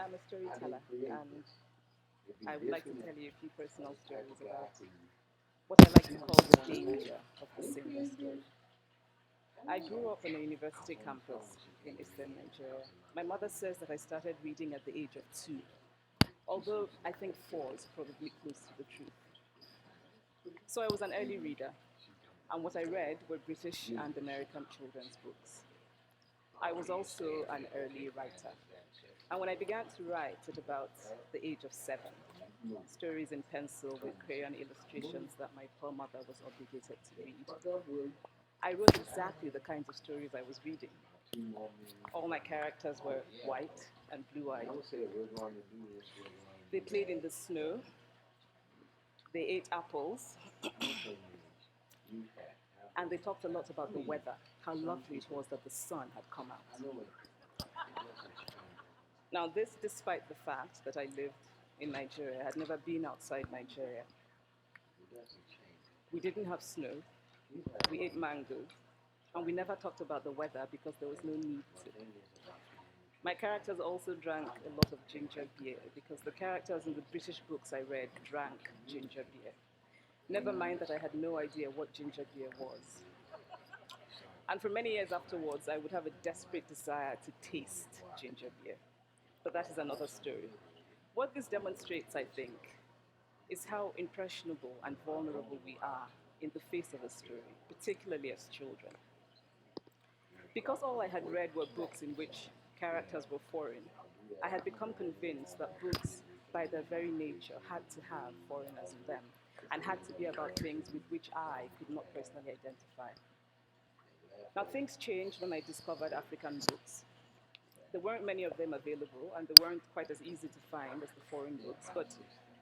I'm a storyteller, and I would like to tell you a few personal stories about what I like to call the danger of the single story. I grew up on a university campus in eastern Nigeria. My mother says that I started reading at the age of 2, although I think 4 is probably close to the truth. So I was an early reader, and what I read were British and American children's books. I was also an early writer. And when I began to write at about the age of 7, stories in pencil with crayon illustrations that my poor mother was obligated to read, I wrote exactly the kinds of stories I was reading. All my characters were white and blue eyed. They played in the snow, they ate apples, and they talked a lot about the weather, how lovely it was that the sun had come out. Now, this despite the fact that I lived in Nigeria, I had never been outside Nigeria. We didn't have snow, we ate mango, and we never talked about the weather because there was no need to. My characters also drank a lot of ginger beer because the characters in the British books I read drank ginger beer. Never mind that I had no idea what ginger beer was. And for many years afterwards, I would have a desperate desire to taste ginger beer. But that is another story. What this demonstrates, I think, is how impressionable and vulnerable we are in the face of a story, particularly as children. Because all I had read were books in which characters were foreign, I had become convinced that books, by their very nature, had to have foreigners in them and had to be about things with which I could not personally identify. Now, things changed when I discovered African books. There weren't many of them available, and they weren't quite as easy to find as the foreign books, but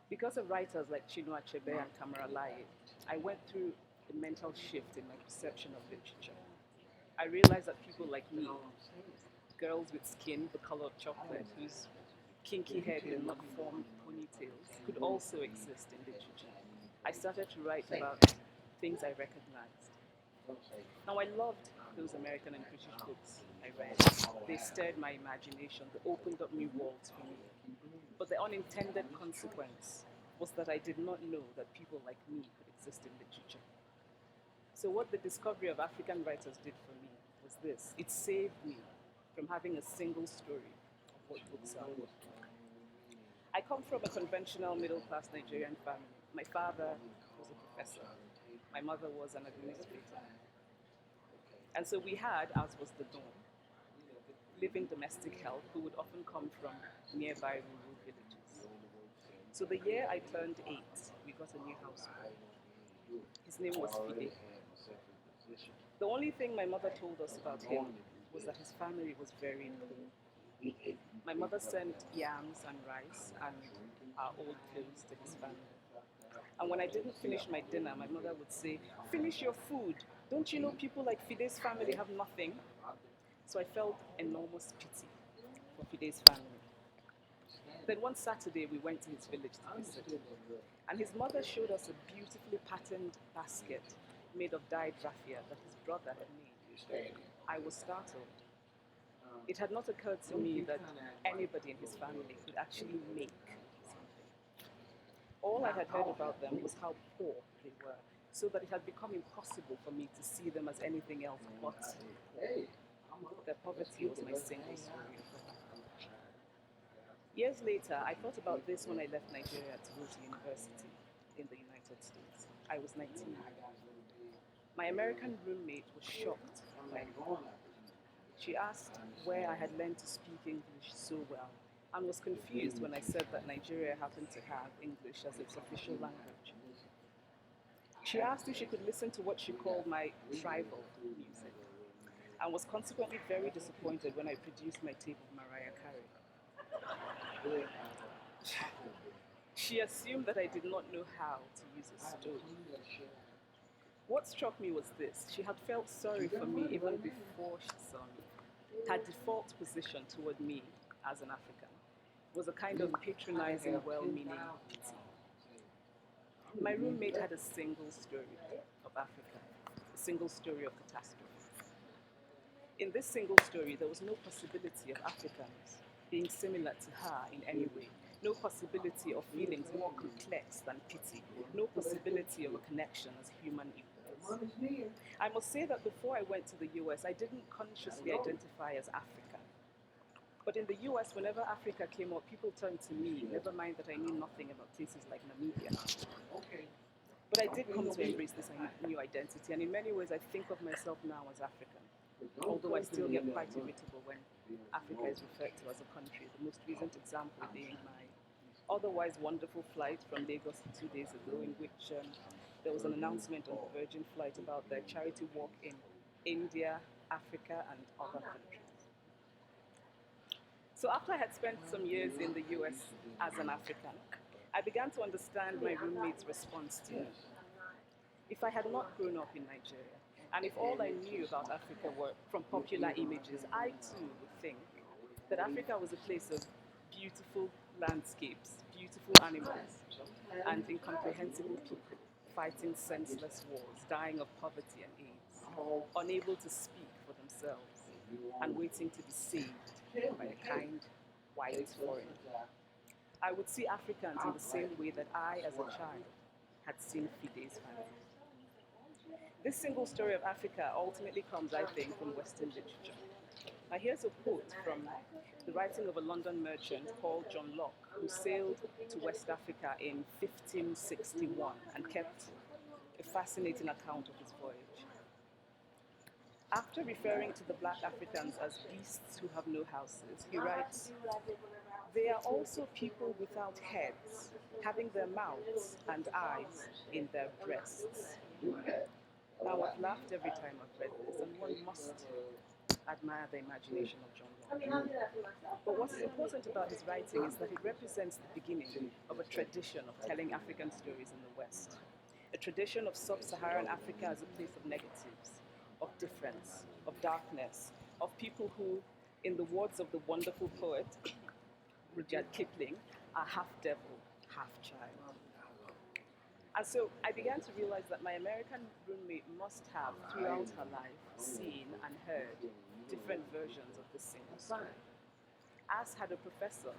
because of writers like Chinua Achebe and Kamara Laye, I went through a mental shift in my perception of literature. I realized that people like me, girls with skin the color of chocolate, whose kinky hair did not form ponytails, could also exist in literature. I started to write about things I recognized. Now, I loved those American and British books I read. They stirred my imagination, they opened up new worlds for me. But the unintended consequence was that I did not know that people like me could exist in literature. So, what the discovery of African writers did for me was this: it saved me from having a single story of what books are. I come from a conventional middle class Nigerian family. My father was a professor, my mother was an administrator. And so we had, as was the norm, living domestic help who would often come from nearby rural villages. So the year I turned 8, we got a new household. His name was Fide. The only thing my mother told us about him was that his family was very poor. My mother sent yams and rice and our old clothes to his family. And when I didn't finish my dinner, my mother would say, "Finish your food. Don't you know people like Fide's family have nothing?" So I felt enormous pity for Fide's family. Then one Saturday, we went to his village to visit him. And his mother showed us a beautifully patterned basket made of dyed raffia that his brother had made. I was startled. It had not occurred to me that anybody in his family could actually make something. All I had heard about them was how poor they were, so that it had become impossible for me to see them as anything else but poor. Their poverty was my single story. Years later, I thought about this when I left Nigeria to go to university in the United States. I was 19. My American roommate was shocked by me. She asked where I had learned to speak English so well and was confused when I said that Nigeria happened to have English as its official language. She asked if she could listen to what she called my tribal music and was consequently very disappointed when I produced my tape of Mariah Carey. She assumed that I did not know how to use a stove. What struck me was this: she had felt sorry for me even before she saw me. Her default position toward me as an African was a kind of patronizing, well meaning pity. My roommate had a single story of Africa, a single story of catastrophe. In this single story, there was no possibility of Africans. being similar to her in any way. No possibility of feelings more complex than pity. No possibility of a connection as human equals. I must say that before I went to the US, I didn't consciously identify as African. But in the US, whenever Africa came up, people turned to me, never mind that I knew nothing about places like Namibia. But I did come to embrace this new identity, and in many ways, I think of myself now as African. Although I still get quite irritable when Africa is referred to as a country, the most recent example being my otherwise wonderful flight from Lagos 2 days ago, in which there was an announcement on the Virgin flight about their charity walk in India, Africa, and other countries. So after I had spent some years in the US as an African, I began to understand my roommate's response to me. If I had not grown up in Nigeria, and if all I knew about Africa were from popular images, I too would think that Africa was a place of beautiful landscapes, beautiful animals, and incomprehensible people fighting senseless wars, dying of poverty and AIDS, unable to speak for themselves, and waiting to be saved by a kind white foreigner. I would see Africans in the same way that I, as a child, had seen Fide's family. This single story of Africa ultimately comes, I think, from Western literature. Now, here's a quote from the writing of a London merchant called John Locke, who sailed to West Africa in 1561 and kept a fascinating account of his voyage. After referring to the black Africans as beasts who have no houses, he writes, "They are also people without heads, having their mouths and eyes in their breasts." Now, I've laughed every time I've read this, and one must admire the imagination of John Locke. But what is important about his writing is that it represents the beginning of a tradition of telling African stories in the West, a tradition of sub-Saharan Africa as a place of negatives, of difference, of darkness, of people who, in the words of the wonderful poet Rudyard Kipling, are half devil, half child. And so I began to realize that my American roommate must have, throughout her life, seen and heard different versions of the same story. As had a professor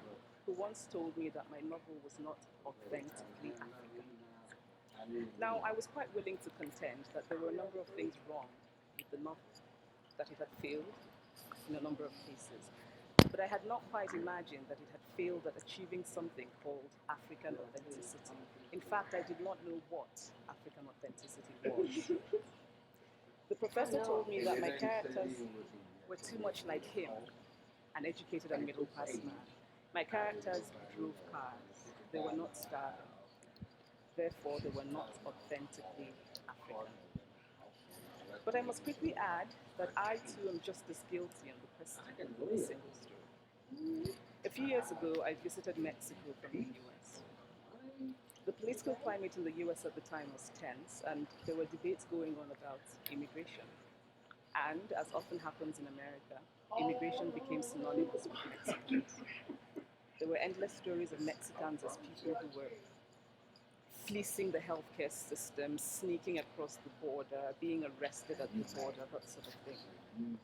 who once told me that my novel was not authentically African. Now, I was quite willing to contend that there were a number of things wrong with the novel, that it had failed in a number of cases, but I had not quite imagined that it had failed at achieving something called African authenticity. In fact, I did not know what African authenticity was. The professor told me that my characters were too much like him, an educated and middle-class man. My characters drove cars. They were not starving. Therefore, they were not authentically African. But I must quickly add that I too am just as guilty in the question of a single story. A few years ago, I visited Mexico from the US. The political climate in the US at the time was tense, and there were debates going on about immigration. And, as often happens in America, immigration became synonymous with Mexicans. There were endless stories of Mexicans as people who were fleecing the healthcare system, sneaking across the border, being arrested at the border, that sort of thing.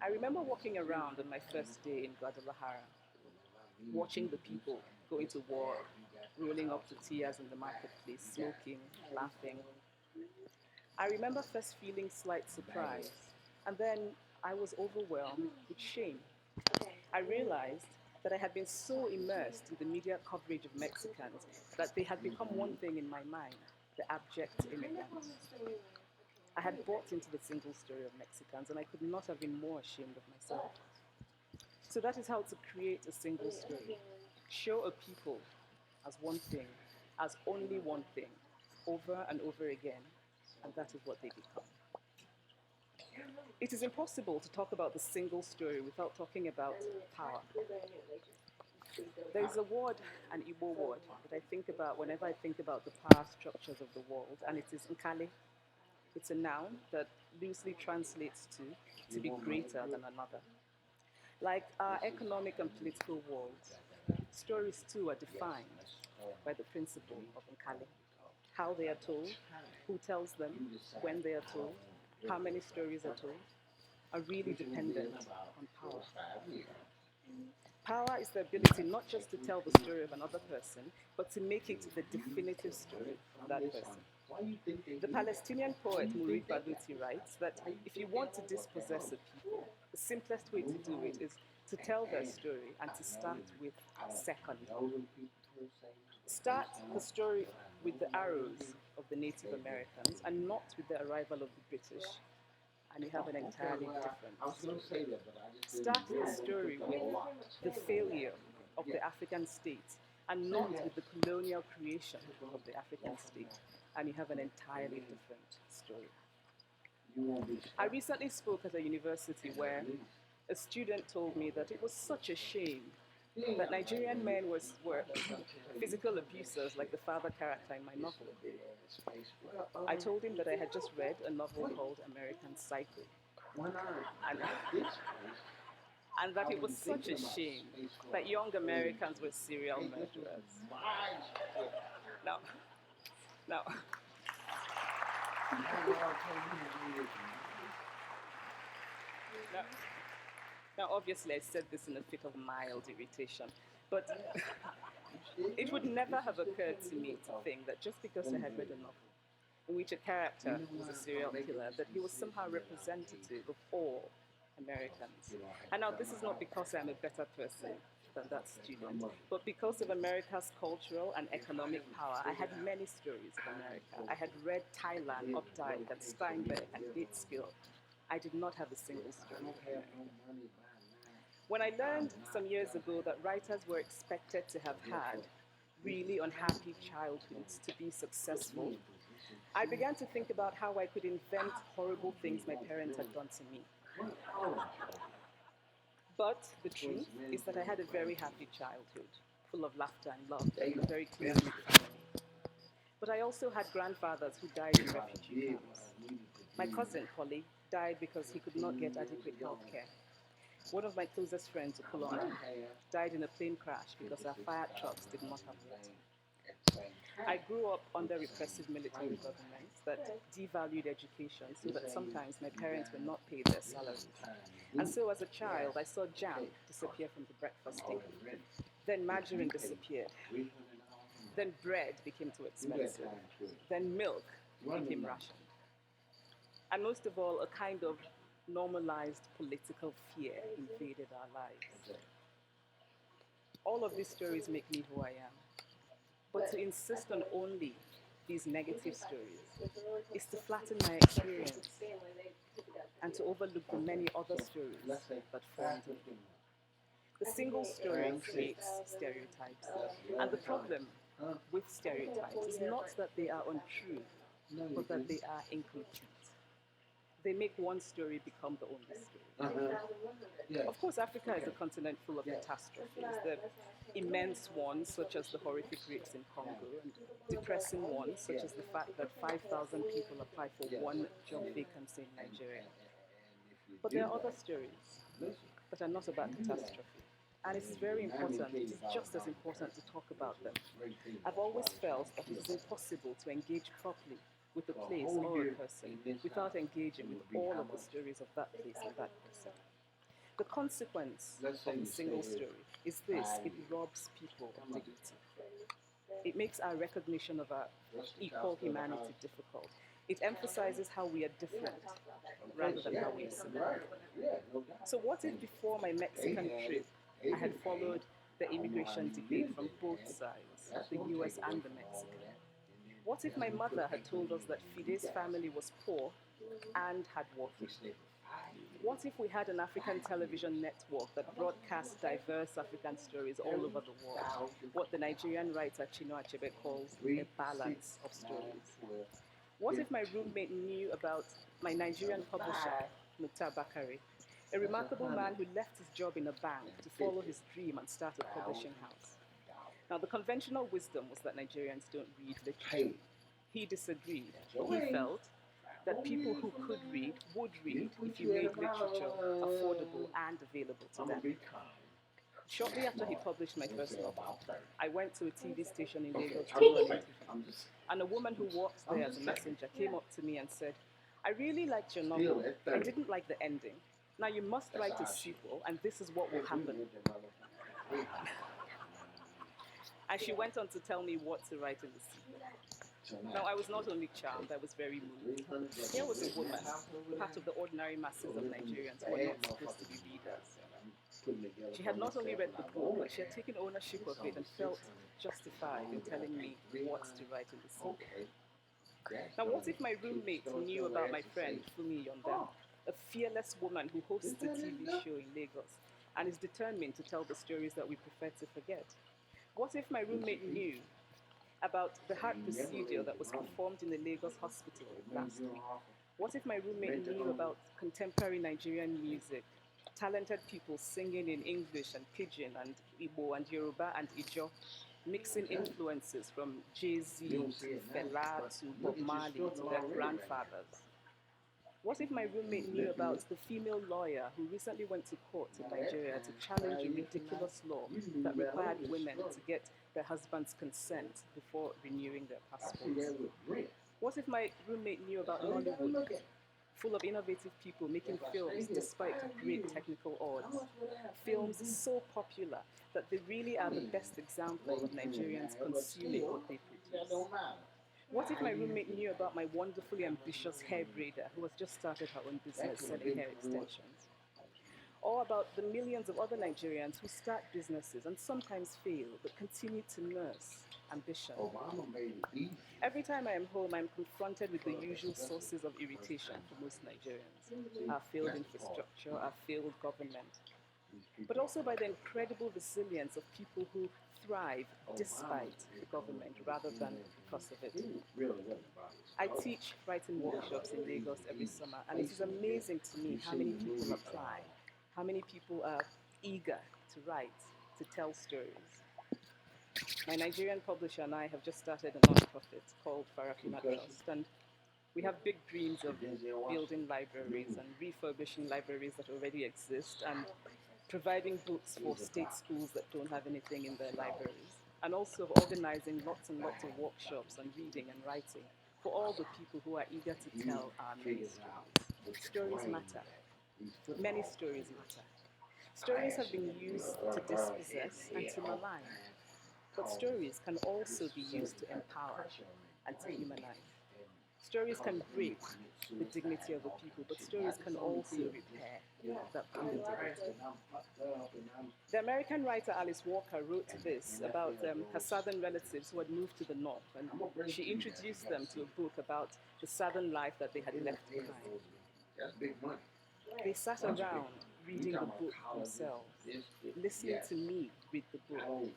I remember walking around on my first day in Guadalajara, watching the people going to war, rolling up tortillas in the marketplace, smoking, laughing. I remember first feeling slight surprise, and then I was overwhelmed with shame. I realized that I had been so immersed in the media coverage of Mexicans that they had become one thing in my mind, the abject immigrants. I had bought into the single story of Mexicans, and I could not have been more ashamed of myself. So that is how to create a single story. Show a people as one thing, as only one thing, over and over again, and that is what they become. It is impossible to talk about the single story without talking about power. There is a word, an Igbo word, that I think about whenever I think about the power structures of the world, and it is Nkali. It's a noun that loosely translates to be greater than another. Like our economic and political worlds, stories too are defined by the principle of Nkali. How they are told, who tells them, when they are told, how many stories are told, are really dependent on power. Power is the ability not just to tell the story of another person, but to make it the definitive story of that person. The Palestinian poet Murid Baduti writes that if you want to dispossess a people, the simplest way to do it is to tell their story and to start with second. Start the story with the arrows of the Native Americans and not with the arrival of the British, and you have an entirely different story. Start the story with the failure of the African state and not with the colonial creation of the African state, and you have an entirely different story. I recently spoke at a university where a student told me that it was such a shame that Nigerian men were physical abusers like the father character in my novel. I told him that I had just read a novel called American Psycho, and that it was such a shame that young Americans were serial murderers. Now, now, now, now, obviously, I said this in a fit of mild irritation, but it would never have occurred to me to think that just because I had read a novel in which a character was a serial killer, that he was somehow representative of all Americans. And now, this is not because I'm a better person than that student, but because of America's cultural and economic power, I had many stories of America. I had read Thailand, Updike, and Steinbeck, and Gateskill. I did not have a single story of America. When I learned some years ago that writers were expected to have had really unhappy childhoods to be successful, I began to think about how I could invent horrible things my parents had done to me. But the truth is that I had a very happy childhood, full of laughter and love, and a very close-knit family. But I also had grandfathers who died in refugee camps. My cousin, Polly, died because he could not get adequate health care. One of my closest friends, Okoloma, died in a plane crash because our fire trucks did not have water. I grew up under repressive military governments that devalued education so that sometimes my parents were not paid their salaries. And so as a child, I saw jam disappear from the breakfast table. Then margarine disappeared. Then bread became too expensive. Then milk became rationed. And most of all, a kind of normalized political fear invaded our lives. All of these stories make me who I am. But to insist on only these negative stories is to flatten my experience and to overlook the many other stories that formed me. The single story creates stereotypes. And the problem with stereotypes is not that they are untrue, but that they are incomplete. They make one story become the only story. Of course, Africa is a continent full of catastrophes. The immense ones, such as the horrific rapes in Congo, and depressing ones, such as the fact that 5,000 people apply for one job vacancy in Nigeria. But there are other stories that are not about catastrophe. And it's very important, it's just as important to talk about them. I've always felt that it is impossible to engage properly with a place or a person without engaging with all of the stories of that place and that person. The consequence of the single story is this: it robs people of dignity. It makes our recognition of our equal humanity difficult. It emphasizes how we are different rather than how we are similar. So what if before my Mexican trip, I had followed the immigration debate from both sides, the US and the Mexican? What if my mother had told us that Fide's family was poor and hardworking? What if we had an African television network that broadcast diverse African stories all over the world? What the Nigerian writer Chinua Achebe calls a balance of stories. What if my roommate knew about my Nigerian publisher, Mukhtar Bakare, a remarkable man who left his job in a bank to follow his dream and start a publishing house? Now, the conventional wisdom was that Nigerians don't read literature. He disagreed. He felt that people who could read would read if you made literature affordable and available to them. Shortly after he published my first novel, I went to a TV station in Lagos to do an interview. And a woman who worked there as a messenger came up to me and said, "I really liked your novel. I didn't like the ending. Now you must write a sequel, and this is what will happen. And she went on to tell me what to write in the sequel. Now, I was not only charmed, I was very moved. Here was a woman, part of the ordinary masses of Nigerians who are not supposed to be readers. She had not only read the book, but she had taken ownership of it and felt justified in telling me what to write in the sequel. Now, what if my roommate knew about my friend Fumi Yonda, a fearless woman who hosts a TV show in Lagos and is determined to tell the stories that we prefer to forget? What if my roommate knew about the heart procedure that was performed in the Lagos hospital last week? What if my roommate knew about contemporary Nigerian music, talented people singing in English and Pidgin and Igbo and Yoruba and Ijo, mixing influences from Jay-Z to Fela to Bob Marley to their grandfathers? What if my roommate knew about the female lawyer who recently went to court in Nigeria to challenge a ridiculous law that required women to get their husband's consent before renewing their passports? What if my roommate knew about Nollywood, full of innovative people making films despite great technical odds? Films so popular that they really are the best example of Nigerians consuming what they produce. What if my roommate knew about my wonderfully ambitious hair braider who has just started her own business selling hair extensions? Or about the millions of other Nigerians who start businesses and sometimes fail but continue to nurse ambition? Every time I am home, I am confronted with the usual sources of irritation for most Nigerians: our failed infrastructure, our failed government, but also by the incredible resilience of people who thrive despite the government rather than because of it. I teach writing workshops in Lagos every summer, and it is amazing to me how many people apply, how many people are eager to write, to tell stories. My Nigerian publisher and I have just started a non-profit called Farafina Trust, and we have big dreams of building libraries and refurbishing libraries that already exist and providing books for state schools that don't have anything in their libraries, and also of organizing lots and lots of workshops on reading and writing for all the people who are eager to tell our many stories. Stories matter. Many stories matter. Stories have been used to dispossess and to malign, but stories can also be used to empower and to humanize. Stories can break the dignity of the people, but stories can also repair that broken dignity. The American writer Alice Walker wrote this about her southern relatives who had moved to the north, and she introduced them to a book about the southern life that they had left behind. They sat around reading the book themselves, listening to me read the book,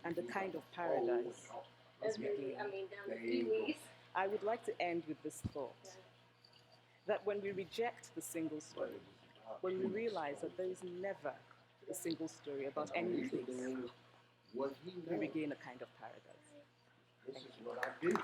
and the kind of paradise was regained. I would like to end with this thought, that when we reject the single story, when we realize that there is never a single story about any place, we regain a kind of paradise. Thank you.